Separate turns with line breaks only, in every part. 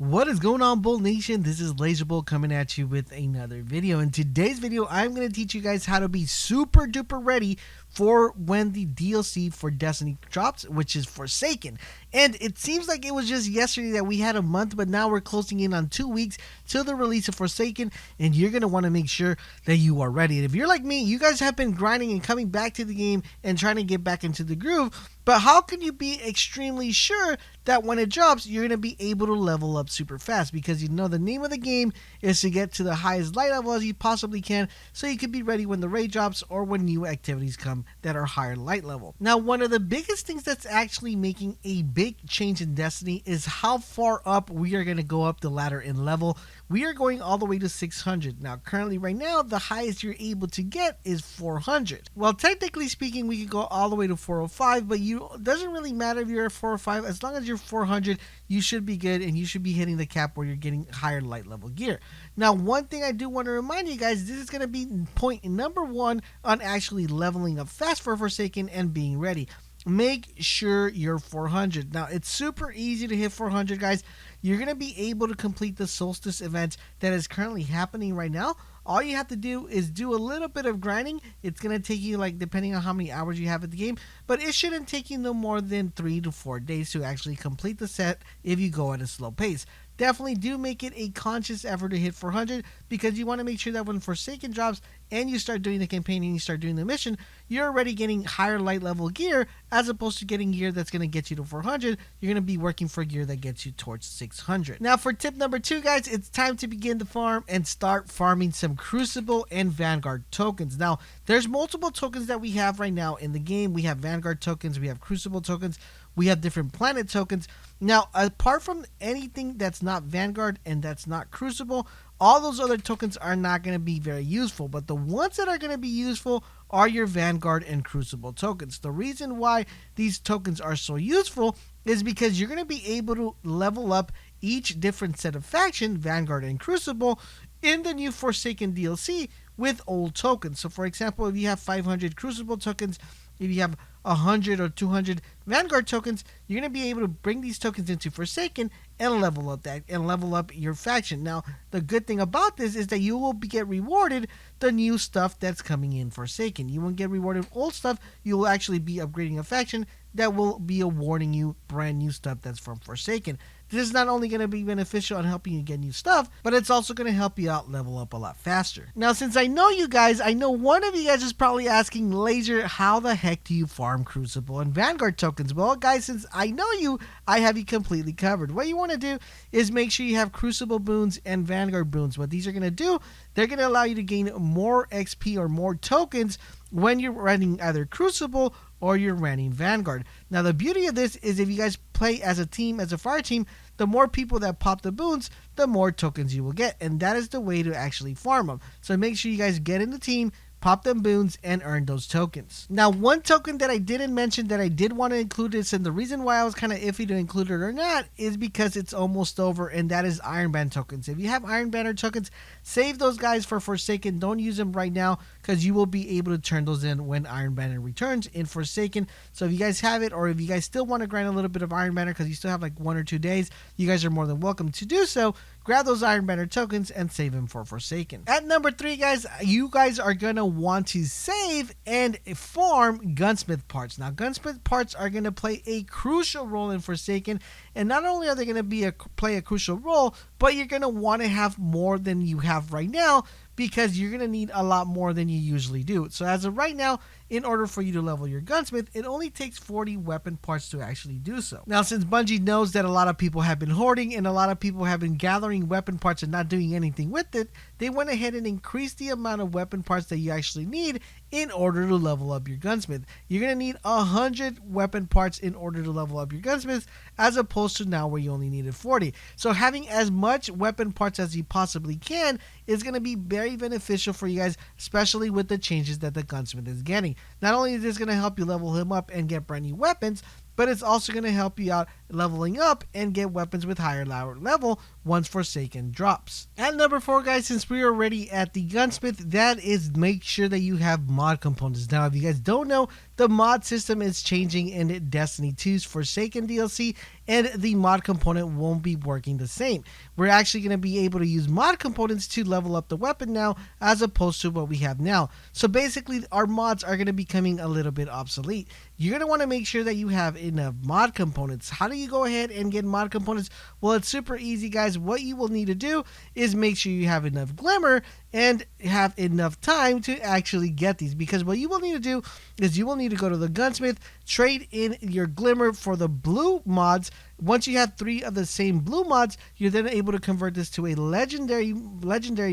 What is going on, Bolt Nation? This is LaserBolt coming at you with another video. In today's video, I'm going to teach you guys how to be super duper ready for when the DLC for Destiny drops, which is Forsaken. And it seems like it was just yesterday that we had a month, but now we're closing in on 2 weeks till the release of Forsaken, and you're going to want to make sure that you are ready. And if you're like me, you guys have been grinding and coming back to the game and trying to get back into the groove, but how can you be extremely sure that when it drops, you're going to be able to level up super fast? Because you know the name of the game is to get to the highest light level as you possibly can, so you can be ready when the raid drops or when new activities come that are higher light level. Now, one of the biggest things that's actually making a big change in Destiny is how far up we are going to go up the ladder in level. We are going all the way to 600. Now, currently right now, the highest you're able to get is 400. Well, technically speaking, we could go all the way to 405, but it doesn't really matter if you're at 405. As long as you're 400, you should be good, and you should be hitting the cap where you're getting higher light level gear. Now, one thing I do want to remind you guys, this is going to be point number one on actually leveling up fast for Forsaken and being ready. Make sure you're 400. Now, it's super easy to hit 400, guys. You're going to be able to complete the Solstice event that is currently happening right now. All you have to do is do a little bit of grinding. It's going to take you, like, depending on how many hours you have at the game, but it shouldn't take you no more than 3 to 4 days to actually complete the set if you go at a slow pace. Definitely do make it a conscious effort to hit 400, because you want to make sure that when Forsaken drops and you start doing the campaign and you start doing the mission, you're already getting higher light level gear as opposed to getting gear that's going to get you to 400. You're going to be working for gear that gets you towards 600. Now, for tip number 2, guys, it's time to begin the farm and start farming some Crucible and Vanguard tokens. Now, there's multiple tokens that we have right now in the game. We have Vanguard tokens, we have Crucible tokens, we have different planet tokens. Now, apart from anything that's not Vanguard and that's not Crucible, all those other tokens are not going to be very useful, but the ones that are going to be useful are your Vanguard and Crucible tokens. The reason why these tokens are so useful is because you're going to be able to level up each different set of faction, Vanguard and Crucible, in the new Forsaken DLC with old tokens. So, for example, if you have 500 Crucible tokens, if you have 100 or 200 Vanguard tokens, you're going to be able to bring these tokens into Forsaken and level up your faction. Now, the good thing about this is that you will get rewarded the new stuff that's coming in Forsaken. You won't get rewarded old stuff. You will actually be upgrading a faction that will be awarding you brand new stuff that's from Forsaken. This is not only going to be beneficial on helping you get new stuff, but it's also going to help you out level up a lot faster. Now, since I know you guys, I know one of you guys is probably asking, Laser, how the heck do you farm Crucible and Vanguard tokens? Well, guys, since I know you, I have you completely covered. What you want to do is make sure you have Crucible boons and Vanguard boons. What these are going to do, they're going to allow you to gain more XP or more tokens when you're running either Crucible or you're running Vanguard. Now, the beauty of this is if you guys play as a team, as a fire team, the more people that pop the boons, the more tokens you will get. And that is the way to actually farm them. So make sure you guys get in the team, pop them boons, and earn those tokens. Now, one token that I didn't mention that I did want to include this, and the reason why I was kind of iffy to include it or not is because it's almost over, and that is Iron Band tokens. If you have Iron Banner tokens, save those guys for Forsaken. Don't use them right now, because you will be able to turn those in when Iron Banner returns in Forsaken. So if you guys have it, or if you guys still want to grind a little bit of Iron Banner because you still have like 1 or 2 days, you guys are more than welcome to do so. Grab those Iron Banner tokens and save them for Forsaken. At number 3, guys, you guys are going to want to save and farm Gunsmith parts. Now, Gunsmith parts are going to play a crucial role in Forsaken, and not only are they going to play a crucial role, but you're going to want to have more than you have right now, because you're going to need a lot more than you usually do. So as of right now, in order for you to level your Gunsmith, it only takes 40 weapon parts to actually do so. Now, since Bungie knows that a lot of people have been hoarding and a lot of people have been gathering weapon parts and not doing anything with it, they went ahead and increased the amount of weapon parts that you actually need in order to level up your Gunsmith. You're going to need 100 weapon parts in order to level up your Gunsmith, as opposed to now where you only needed 40. So having as much weapon parts as you possibly can is going to be very beneficial for you guys, especially with the changes that the Gunsmith is getting. Not only is this going to help you level him up and get brand new weapons, but it's also going to help you out leveling up and get weapons with higher level once Forsaken drops. At number 4, guys, since we are already at the Gunsmith, that is make sure that you have mod components. Now, if you guys don't know, the mod system is changing in Destiny 2's Forsaken DLC, and the mod component won't be working the same. We're actually going to be able to use mod components to level up the weapon now, as opposed to what we have now. So basically our mods are going to be becoming a little bit obsolete. You're going to want to make sure that you have enough mod components. How do you go ahead and get mod components? Well, it's super easy, guys. What you will need to do is make sure you have enough glimmer and have enough time to actually get these, because what you will need to do is you will need to go to the gunsmith, trade in your glimmer for the blue mods. Once you have 3 of the same blue mods, you're then able to convert this to a legendary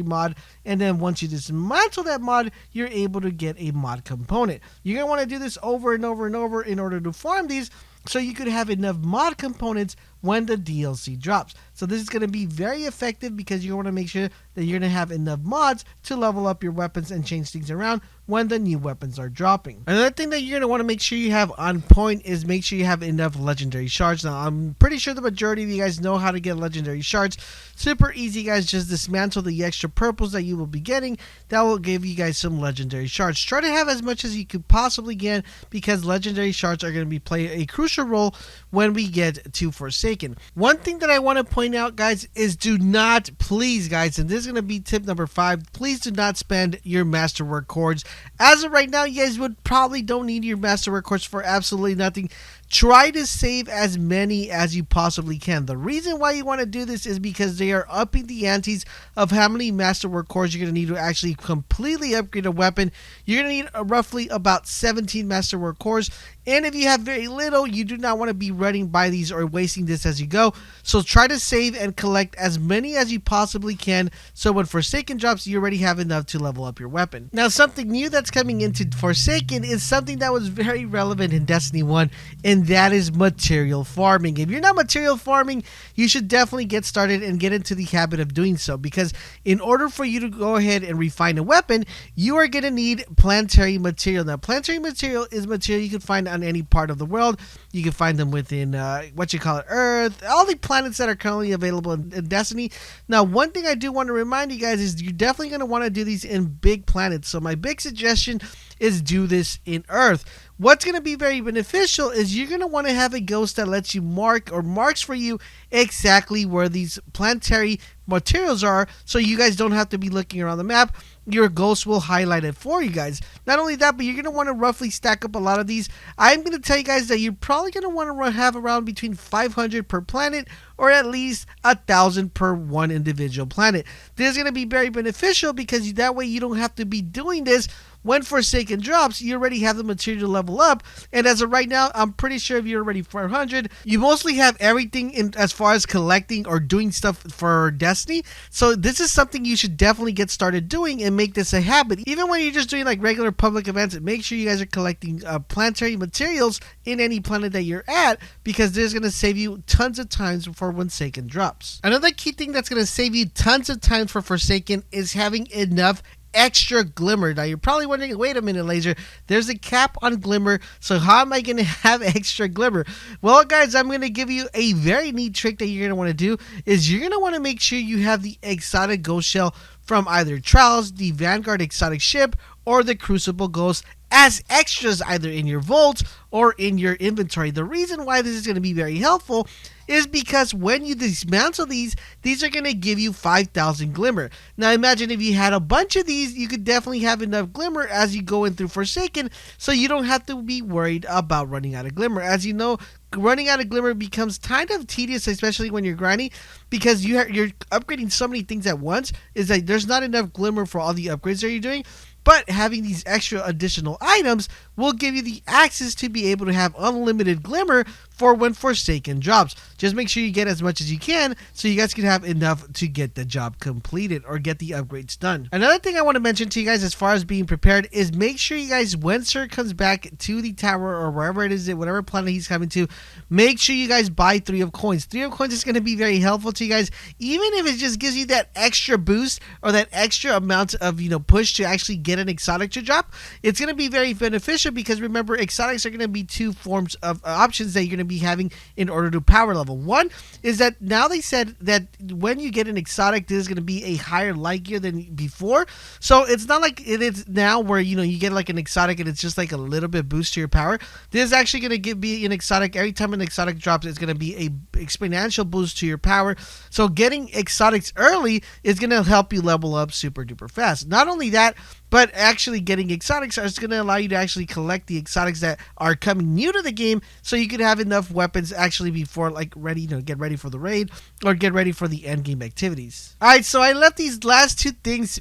mod, and then once you dismantle that mod, you're able to get a mod component. You're going to want to do this over and over and over in order to farm these, so you could have enough mod components when the DLC drops. So this is going to be very effective, because you want to make sure that you're going to have enough mods to level up your weapons and change things around when the new weapons are dropping. Another thing that you're going to want to make sure you have on point is make sure you have enough legendary shards. Now, I'm pretty sure the majority of you guys know how to get legendary shards. Super easy, guys. Just dismantle the extra purples that you will be getting. That will give you guys some legendary shards. Try to have as much as you could possibly get, because legendary shards are going to be playing a crucial role when we get to Forsaken. One thing that I want to point out, guys, is do not, please, guys, and this is going to be tip number 5, please do not spend your masterwork cords. As of right now, you guys would probably don't need your masterwork cords for absolutely nothing. Try to save as many as you possibly can. The reason why you want to do this is because they are upping the antes of how many masterwork cores you're going to need to actually completely upgrade a weapon. You're going to need roughly about 17 masterwork cores, and if you have very little, you do not want to be running by these or wasting this as you go. So try to save and collect as many as you possibly can, so when Forsaken drops, you already have enough to level up your weapon. Now, something new that's coming into Forsaken is something that was very relevant in Destiny 1, and that is material farming. If you're not material farming, you should definitely get started and get into the habit of doing so, because in order for you to go ahead and refine a weapon, you are going to need planetary material. Now, planetary material is material you can find on any part of the world. You can find them within Earth, all the planets that are currently available in Destiny. Now, one thing I do want to remind you guys is you're definitely going to want to do these in big planets. So my big suggestion is do this in Earth. What's going to be very beneficial is you're going to want to have a ghost that lets you marks for you exactly where these planetary materials are, so you guys don't have to be looking around the map. Your ghost will highlight it for you guys. Not only that, but you're going to want to roughly stack up a lot of these. I'm going to tell you guys that you're probably going to want to have around between 500 per planet, or at least 1,000 per one individual planet. This is going to be very beneficial, because that way you don't have to be doing this. When Forsaken drops, you already have the material to level up, and as of right now, I'm pretty sure if you're already 400, you mostly have everything in as far as collecting or doing stuff for Destiny. So this is something you should definitely get started doing and make this a habit. Even when you're just doing like regular public events, make sure you guys are collecting planetary materials in any planet that you're at, because this is going to save you tons of times for when Forsaken drops. Another key thing that's going to save you tons of time for Forsaken is having enough extra glimmer. Now you're probably wondering, wait a minute, Laser, there's a cap on glimmer, so how am I going to have extra glimmer? Well, guys, I'm going to give you a very neat trick that you're going to want to do. Is you're going to want to make sure you have the exotic ghost shell from either Trials, the Vanguard exotic ship, or the Crucible Ghost as extras either in your vault or in your inventory. The reason why this is going to be very helpful is because when you dismantle these are going to give you 5,000 glimmer. Now imagine if you had a bunch of these, you could definitely have enough glimmer as you go in through Forsaken, so you don't have to be worried about running out of glimmer. As you know, running out of glimmer becomes kind of tedious, especially when you're grinding, because you're upgrading so many things at once. Is that there's not enough glimmer for all the upgrades that you're doing. But having these extra additional items will give you the access to be able to have unlimited glimmer for when Forsaken drops. Just make sure you get as much as you can, so you guys can have enough to get the job completed or get the upgrades done. Another thing I want to mention to you guys as far as being prepared is make sure you guys, when Sir comes back to the tower or wherever it is, whatever planet he's coming to, make sure you guys buy 3 of coins. 3 of coins is going to be very helpful to you guys, even if it just gives you that extra boost or that extra amount of push to actually get an exotic to drop. It's going to be very beneficial, because remember, exotics are going to be 2 forms of options that you're going to to be having in order to power level. One is that now they said that when you get an exotic, this is going to be a higher light gear than before. So it's not like it is now where, you know, you get like an exotic and it's just like a little bit boost to your power. This is actually going to be an exotic. Every time an exotic drops, it's going to be a exponential boost to your power. So getting exotics early is going to help you level up super duper fast. Not only that, but actually getting exotics is going to allow you to actually collect the exotics that are coming new to the game, so you could have enough weapons actually before like ready, you know, get ready for the raid or get ready for the end game activities. All right, so I left these last two things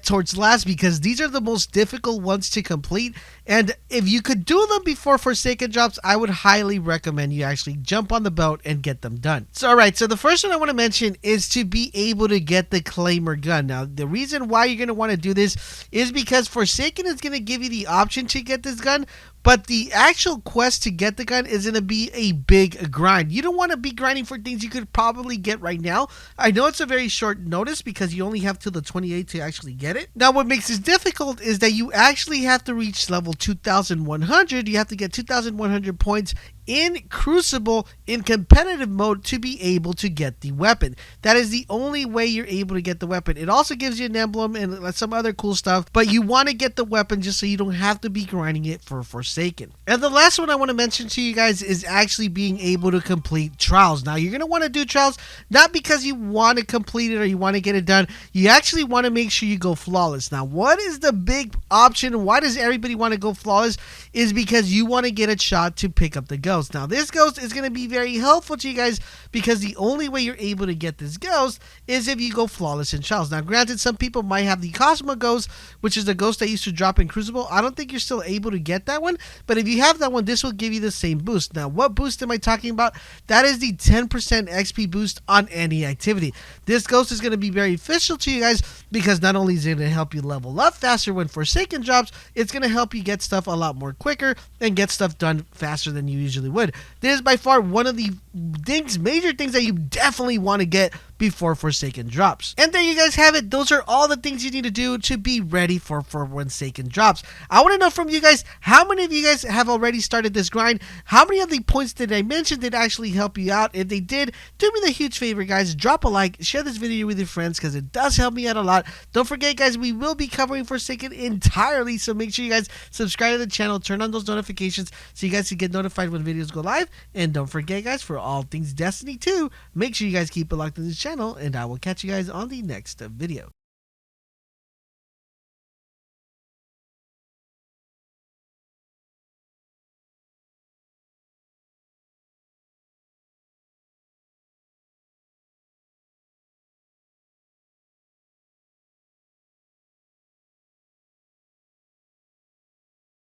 towards last because these are the most difficult ones to complete, and if you could do them before Forsaken drops, I would highly recommend you actually jump on the boat and get them done. So all right, so the first one I want to mention is to be able to get the Claimer gun. Now the reason why you're going to want to do this is because Forsaken is going to give you the option to get this gun, but the actual quest to get the gun is going to be a big grind. You don't want to be grinding for things you could probably get right now. I know it's a very short notice because you only have till the 28th to actually get it. Now what makes this difficult is that you actually have to reach level 2100. You have to get 2100 points in Crucible in competitive mode to be able to get the weapon. That is the only way you're able to get the weapon. It also gives you an emblem and some other cool stuff, but you want to get the weapon just so you don't have to be grinding it for Forsaken. And the last one I want to mention to you guys is actually being able to complete trials. Now you're going to want to do trials not because you want to complete it or you want to get it done. You actually want to make sure you go flawless. Now what is the big option? Why does everybody want to go flawless? Is because you want to get a shot to pick up the ghost. Now this ghost is going to be very helpful to you guys because the only way you're able to get this ghost is if you go flawless in trials. Now granted, some people might have the Cosmo ghost, which is the ghost that used to drop in Crucible. I don't think you're still able to get that one, but if you have that one, this will give you the same boost. Now what boost am I talking about? That is the 10% XP boost on any activity. This ghost is going to be very beneficial to you guys because not only is it going to help you level up faster when Forsaken drops, it's going to help you get stuff a lot more quicker and get stuff done faster than you usually would. This is by far one of the major things that you definitely want to get before Forsaken drops. And there you guys have it. Those are all the things you need to do to be ready for Forsaken drops. I want to know from you guys, how many of you guys have already started this grind? How many of the points that I mentioned did actually help you out? If they did, do me the huge favor, guys. Drop a like, share this video with your friends because it does help me out a lot. Don't forget, guys, we will be covering Forsaken entirely, so make sure you guys subscribe to the channel, turn on those notifications so you guys can get notified when videos go live. And don't forget, guys, for all things Destiny 2, make sure you guys keep it locked in this channel, and I will catch you guys on the next video.